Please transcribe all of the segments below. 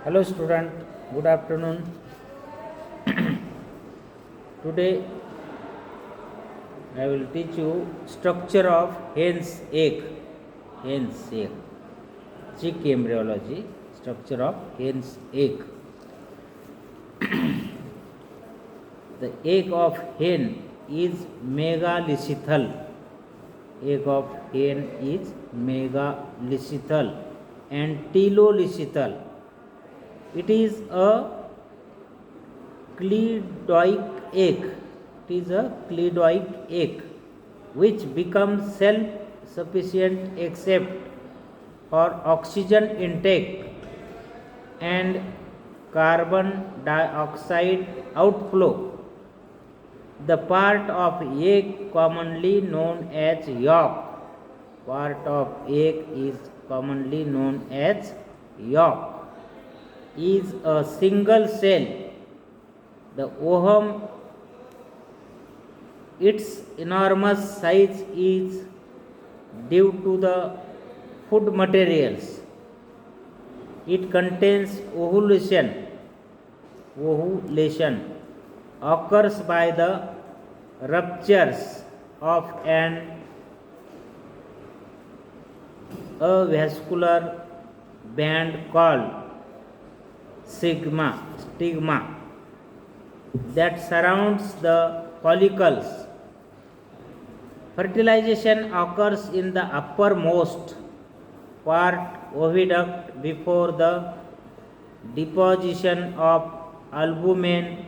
Hello student, good afternoon. Today I will teach you structure of hen's egg. Hen's egg. Chick embryology, structure of hen's egg. The egg of hen is megalithal. Egg of hen is megalithal and telolithal. It is a cleidoic egg. It is a cleidoic egg which becomes self-sufficient except for oxygen intake and carbon dioxide outflow. The part of egg commonly known as yolk. Part of egg is commonly known as yolk. Is a single cell. The ovum, its enormous size is due to the food materials. It contains ovulation. Ovulation occurs by the ruptures of an avascular band called stigma that surrounds the follicles. Fertilization occurs in the uppermost part oviduct before the deposition of albumin,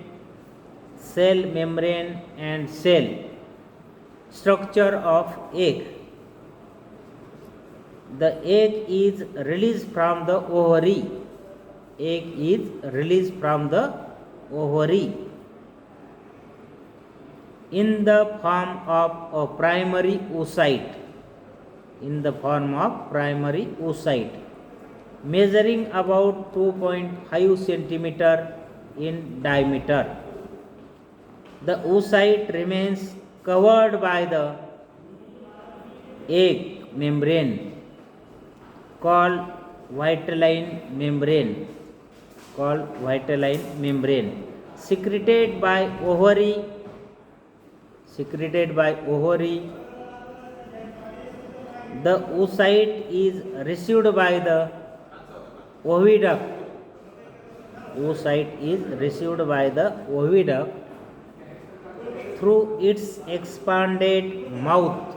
cell membrane and cell. Structure of egg. The egg is released from the ovary. Egg is released from the ovary in the form of a primary oocyte. In the form of primary oocyte, measuring about 2.5 centimeter in diameter. The oocyte remains covered by the egg membrane called vitelline membrane. Secreted by ovary. The oocyte is received by the oviduct. Through its expanded mouth.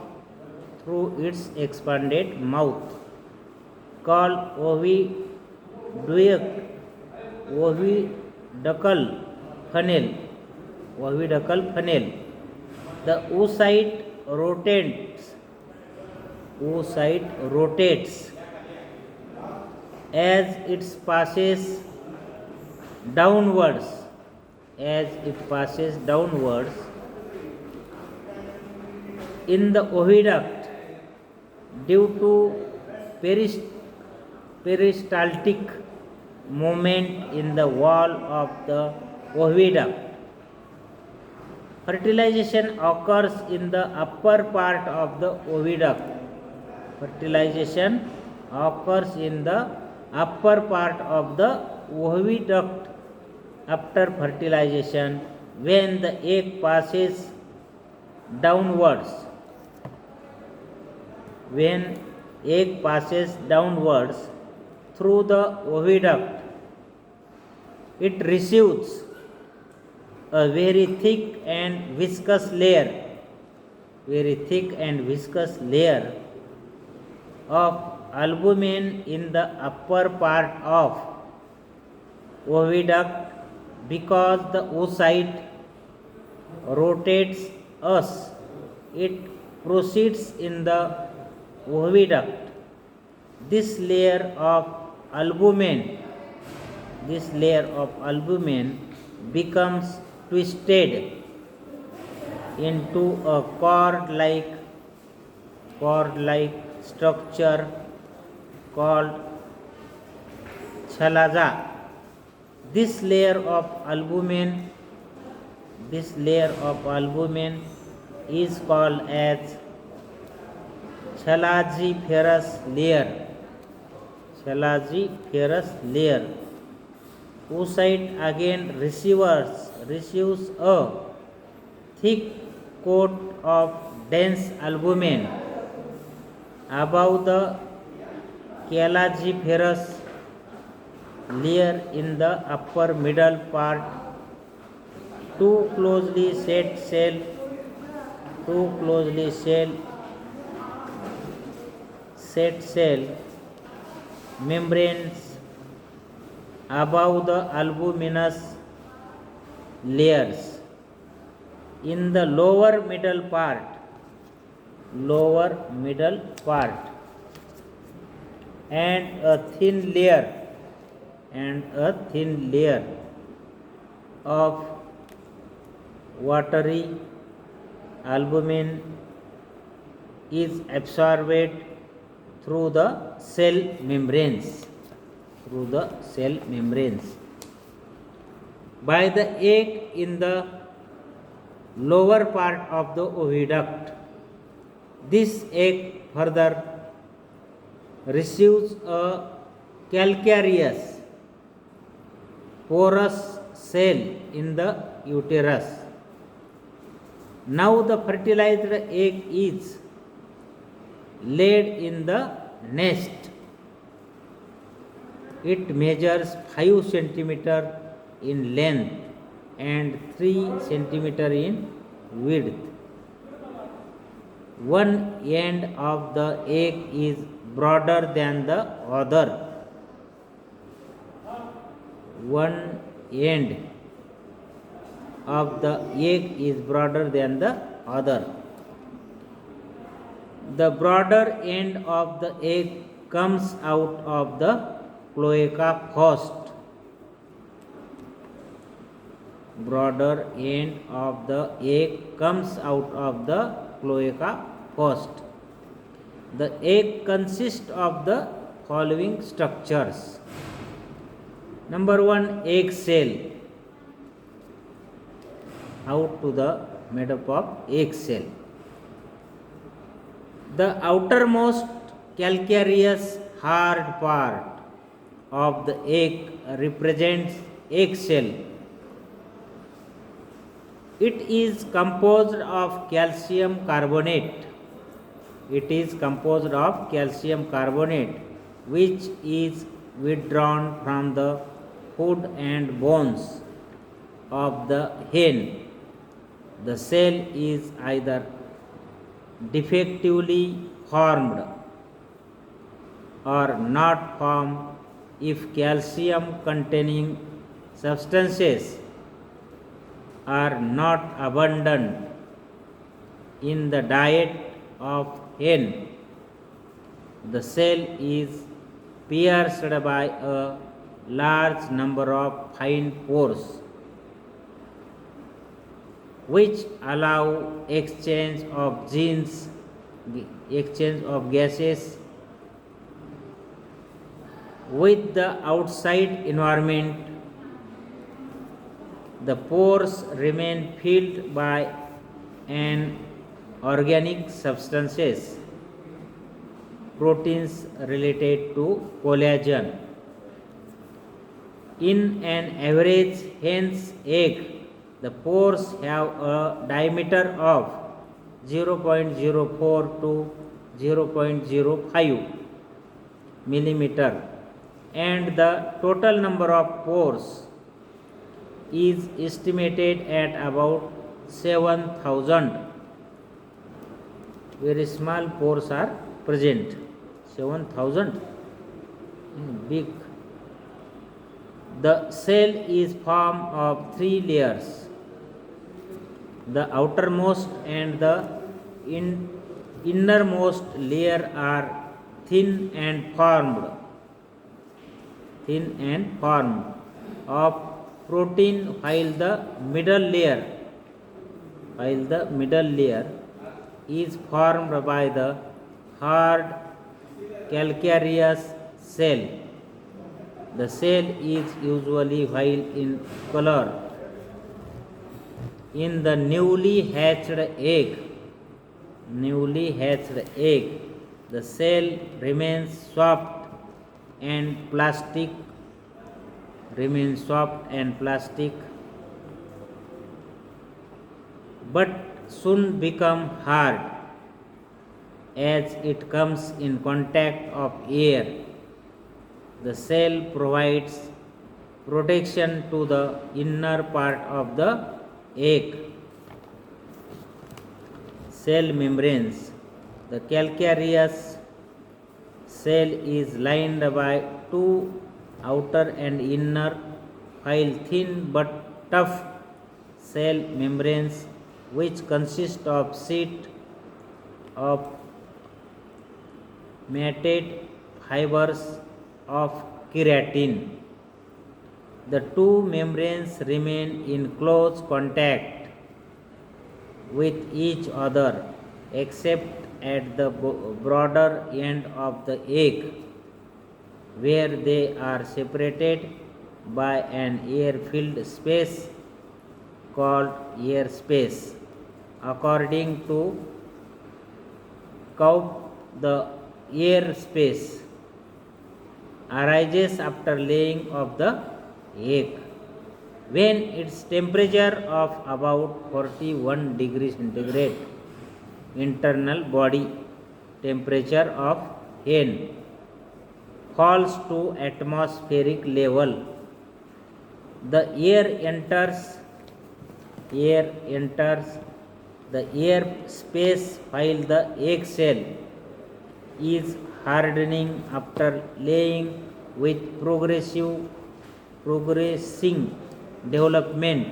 Called oviducal funnel. The oocyte rotates as it passes downwards. In the oviduct due to peristaltic movement in the wall of the oviduct. Fertilization occurs in the upper part of the oviduct. After fertilization, when the egg passes downwards. Through the oviduct, it receives a very thick and viscous layer of albumin in the upper part of oviduct. Because the oocyte rotates it proceeds in the oviduct. This layer of albumin becomes twisted into a cord-like structure called chalaza. This layer of albumin is called as chalaziferous layer. oocyte again receives a thick coat of dense albumin above the calagiferous layer in the upper middle part. Two closely set cell membranes above the albuminous layers in the lower middle part and a thin layer of watery albumin is absorbed through the cell membranes by the egg in the lower part of the oviduct. This egg further receives a calcareous porous cell in the uterus. Now the fertilized egg is laid in the nest. It measures 5 cm in length and 3 cm in width. One end of the egg is broader than the other. One end of the egg is broader than the other. The broader end of the egg comes out of the cloaca first. Broader end of the egg comes out of the cloaca first. The egg consists of the following structures. Number 1, egg cell. How to the made up of egg cell. The outermost calcareous hard part of the egg represents egg cell. It is composed of calcium carbonate. Which is withdrawn from the food and bones of the hen. The cell is either defectively formed or not formed if calcium containing substances are not abundant in the diet of hen. The cell is pierced by a large number of fine pores which allow exchange of gases with the outside environment. The pores remain filled by an organic substances, proteins related to collagen. In an average hen's egg, the pores have a diameter of 0.04 to 0.05 millimeter, and the total number of pores is estimated at about 7,000. Very small pores are present. 7,000 big. The cell is formed of 3 layers. The outermost and the innermost layer are thin and formed of protein, while the middle layer is formed by the hard calcareous cell. The cell is usually white in color. In the newly hatched egg, the cell remains soft and plastic remain soft and plastic, but soon become hard as it comes in contact of air. The cell provides protection to the inner part of the egg. Cell membranes. The calcareous cell is lined by two outer and inner, while thin but tough cell membranes, which consist of sheet of matted fibers of keratin. The two membranes remain in close contact with each other except at the broader end of the egg, where they are separated by an air-filled space called air space. According to Kaup, the air space arises after laying of the egg, when its temperature of about 41 degrees centigrade, internal body temperature of hen, falls to atmospheric level. The air enters the air space while the egg cell is hardening after laying with progressing development.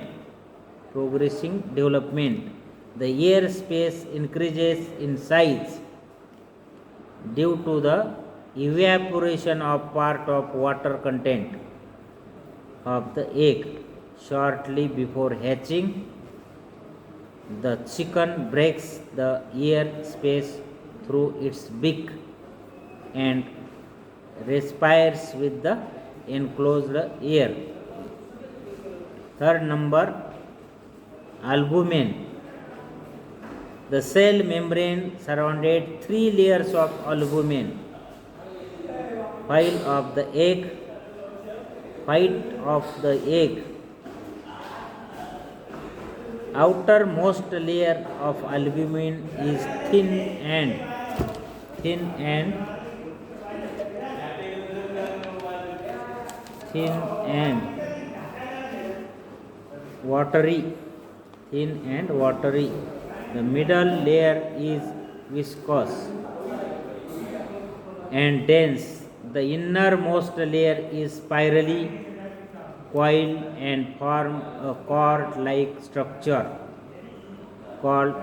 The air space increases in size due to the evaporation of part of water content of the egg. Shortly before hatching, the chicken breaks the air space through its beak and respires with the enclosed air. Third number, albumen. The cell membrane surrounded three layers of albumen. White of the egg, outermost layer of albumin is thin and watery. The middle layer is viscous and dense. The innermost layer is spirally coiled and form a cord-like structure called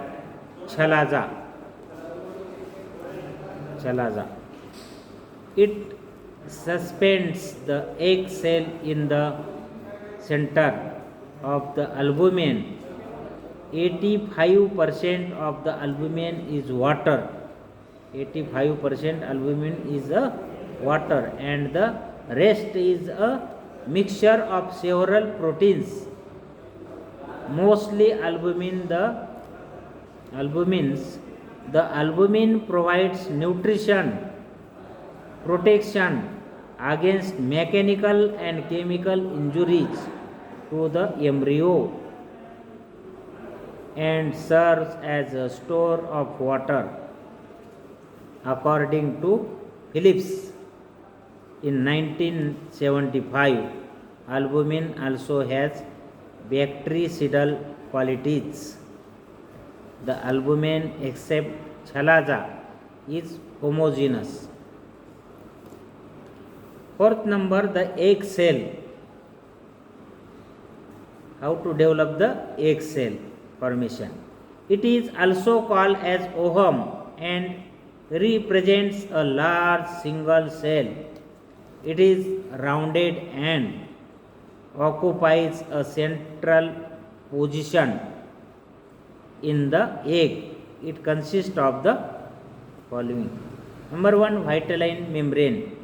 chalaza. It suspends the egg cell in the center of the albumen. 85% of the albumen is water. 85% albumin is water, and the rest is a mixture of several proteins, mostly albumins. The albumin provides nutrition, protection against mechanical and chemical injuries to the embryo, and serves as a store of water. According to Phillips in 1975, albumin also has bactericidal qualities. The albumin, except chalaza, is homogeneous. Fourth number, the egg cell. How to develop the egg cell formation? It is also called as ovum and represents a large single cell. It is rounded and occupies a central position in the egg. It consists of the following. Number 1, vitelline membrane.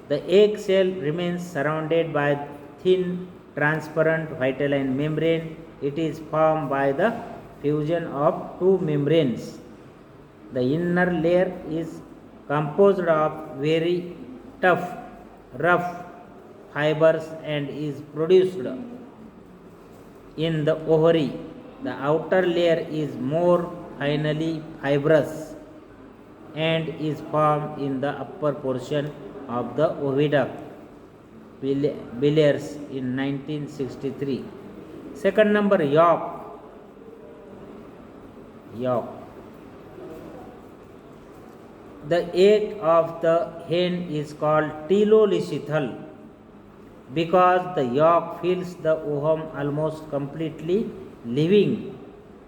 The egg cell remains surrounded by thin transparent vitelline membrane. It is formed by the fusion of two membranes. The inner layer is composed of very tough, rough fibers and is produced in the ovary. The outer layer is more finely fibrous and is formed in the upper portion of the oviduct Villiers in 1963. Second number, yolk. The egg of the hen is called telolithal because the yolk fills the ovum almost completely, leaving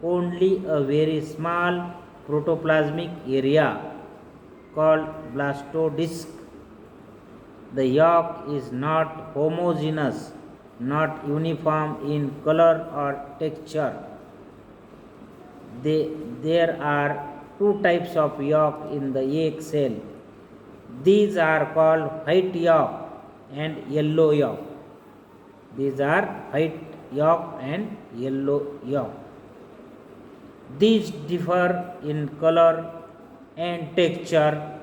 only a very small protoplasmic area called blastodisc. The yolk is not homogeneous, not uniform in color or texture. There are two types of yolk in the egg cell. These are called white yolk and yellow yolk. These are white yolk and yellow yolk. These differ in color and texture.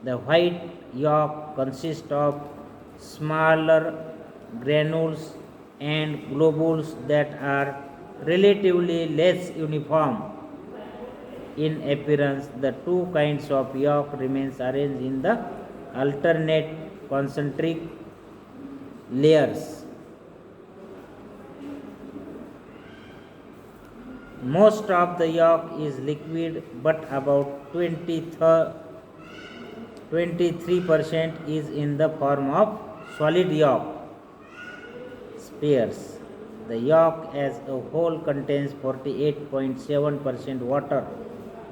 The white yolk consists of smaller granules and globules that are relatively less uniform in appearance. The two kinds of yolk remains arranged in the alternate concentric layers. Most of the yolk is liquid, but about 23% is in the form of solid yolk spheres. The yolk as a whole contains 48.7% water,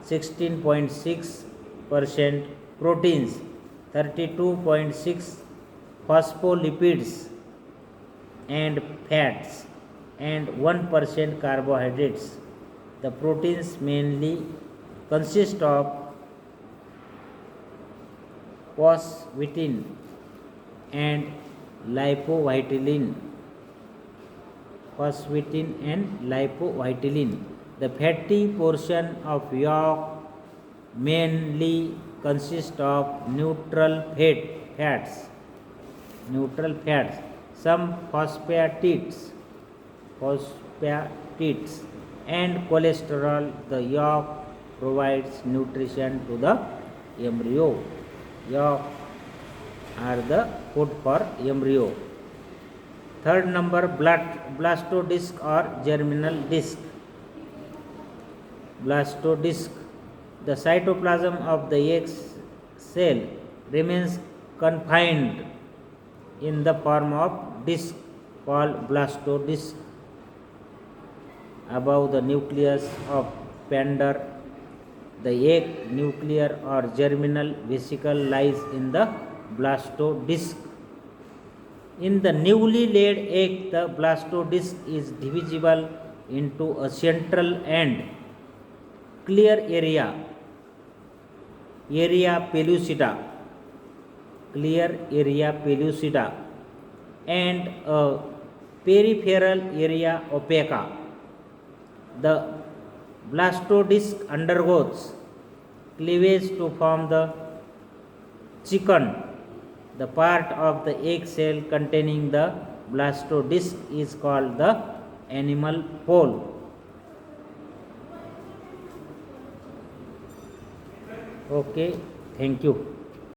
16.6% proteins, 32.6 phospholipids and fats, and 1% carbohydrates. The proteins mainly consist of phosphatin and lipovitellin. The fatty portion of yolk mainly consists of neutral fats, some phosphatids, and cholesterol. The yolk provides nutrition to the embryo. Yolk are the food for embryo. Third number, blastodisc or germinal disc. Blastodisc. The cytoplasm of the egg cell remains confined in the form of disc called blastodisc above the nucleus of Pandor. The egg nuclear or germinal vesicle lies in the blastodisc. In the newly laid egg, the blastodisc is divisible into a central and clear area pellucida, and a peripheral area opaca. The blastodisc undergoes cleavage to form the chicken. The part of the egg cell containing the blastodisc is called the animal pole. Okay, thank you.